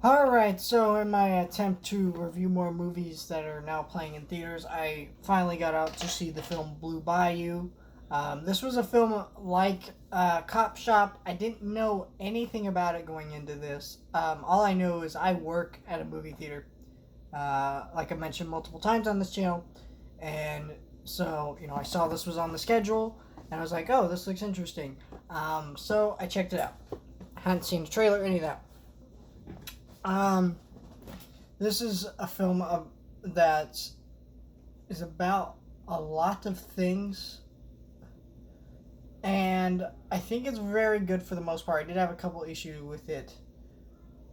Alright, so in my attempt to review more movies that are now playing in theaters, I finally got out to see the film Blue Bayou. This was a film like Cop Shop. I didn't know anything about it going into this. All I know is I work at a movie theater, like I mentioned multiple times on this channel. And so, I saw this was on the schedule, and I was like, oh, this looks interesting. So I checked it out. I hadn't seen the trailer, any of that. Um, this is a film that is about a lot of things, and I think it's very good for the most part. I did have a couple issues with it,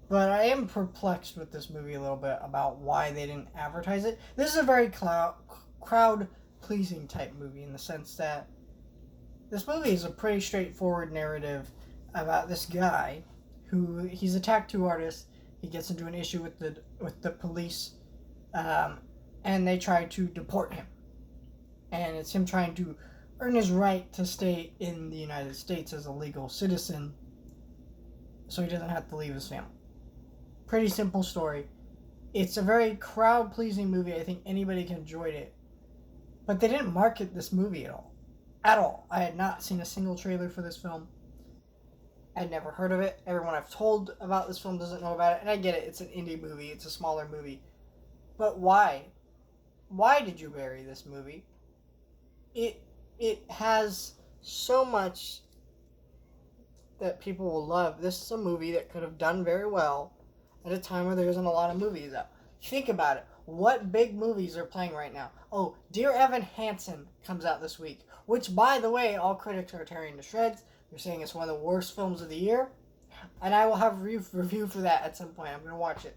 but I am perplexed with this movie a little bit about why they didn't advertise it. This is a very crowd pleasing type movie in the sense that this movie is a pretty straightforward narrative about this guy who he's a tattoo artist. He gets into an issue with the police, um, and they try to deport him. And it's him trying to earn his right to stay in the United States as a legal citizen, so he doesn't have to leave his family. Pretty simple story. It's a very crowd pleasing movie. I think anybody can enjoy it, but they didn't market this movie at all. At all. I had not seen a single trailer for this film. I'd never heard of it. Everyone I've told about this film doesn't know about it, and I get it. It's an indie movie. It's a smaller movie. But why? Why did you bury this movie? It it has so much that people will love. This is a movie that could have done very well at a time where there isn't a lot of movies out. Think about it. What big movies are playing right now? Oh, Dear Evan Hansen comes out this week, which, by the way, all critics are tearing to shreds. They're saying it's one of the worst films of the year, and I will have a review for that at some point. I'm going to watch it.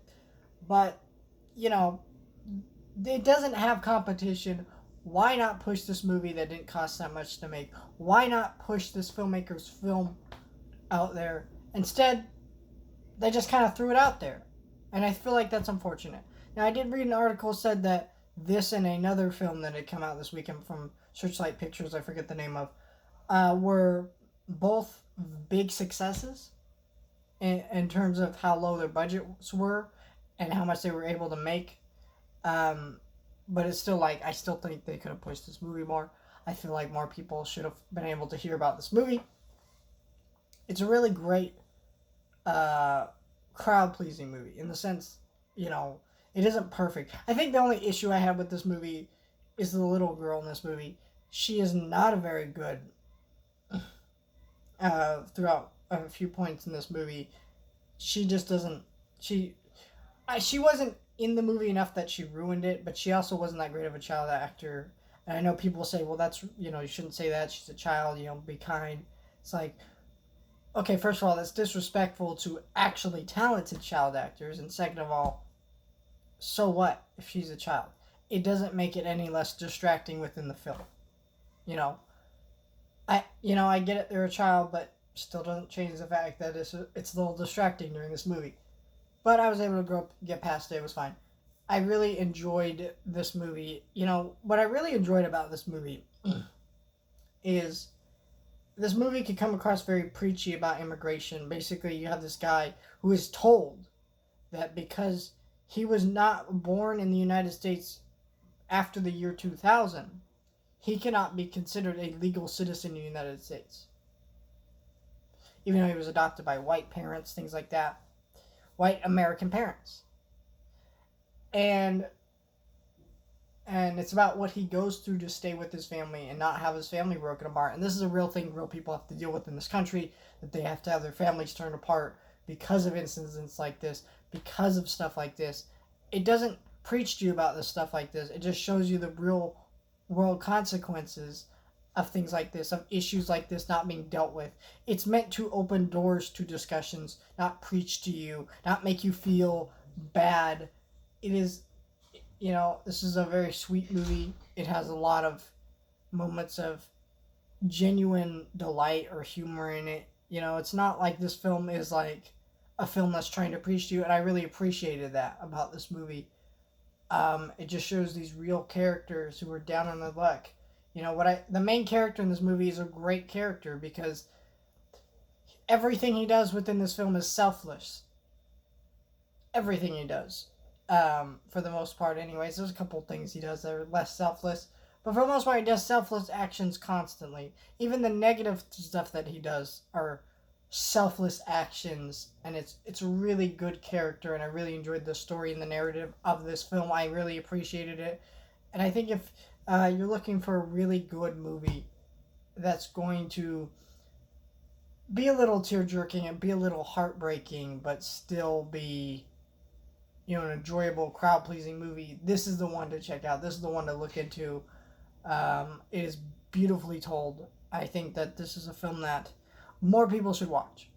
But, you know, it doesn't have competition. Why not push this movie that didn't cost that much to make? Why not push this filmmaker's film out there? Instead, they just kind of threw it out there. And I feel like that's unfortunate. Now, I did read an article said that this and another film that had come out this weekend from Searchlight Pictures, I forget the name of, were both big successes in terms of how low their budgets were and how much they were able to make. Um, but it's still like, I still think they could have pushed this movie more. I feel like more people should have been able to hear about this movie. It's a really great uh, crowd pleasing movie in the sense, it isn't perfect. I think the only issue I have with this movie is the little girl in this movie. She is not a very good throughout a few points in this movie. She just doesn't. She wasn't in the movie enough that she ruined it, but she also wasn't that great of a child actor. And I know people say, well, that's, you shouldn't say that. She's a child, be kind. It's like, okay, first of all, that's disrespectful to actually talented child actors. And second of all, so what if she's a child? It doesn't make it any less distracting within the film. You know, I get it, they're a child, but still doesn't change the fact that it's a little distracting during this movie. But I was able to get past it. It was fine. I really enjoyed this movie. What I really enjoyed about this movie is this movie could come across very preachy about immigration. Basically, you have this guy who is told that because he was not born in the United States after the year 2000, he cannot be considered a legal citizen in the United States. Even though he was adopted by white parents, things like that. White American parents. And it's about what he goes through to stay with his family and not have his family broken apart. And this is a real thing real people have to deal with in this country, that they have to have their families torn apart because of incidents like this, because of stuff like this. It doesn't preach to you about this stuff like this. It just shows you the real world consequences of things like this, of issues like this not being dealt with. It's meant to open doors to discussions, not preach to you, not make you feel bad. It is, this is a very sweet movie. It has a lot of moments of genuine delight or humor in it. It's not like this film is like a film that's trying to preach to you, and I really appreciated that about this movie. It just shows these real characters who are down on their luck. The main character in this movie is a great character because everything he does within this film is selfless. everything he does. For the most part, anyways. There's a couple things he does that are less selfless, but for the most part, he does selfless actions constantly. Even the negative stuff that he does are selfless actions, and it's a really good character. And I really enjoyed the story and the narrative of this film. I really appreciated it, and I think if you're looking for a really good movie that's going to be a little tear jerking and be a little heartbreaking, but still be an enjoyable, crowd pleasing movie, this is the one to check out. This is the one to look into. It is beautifully told. I think that this is a film that more people should watch.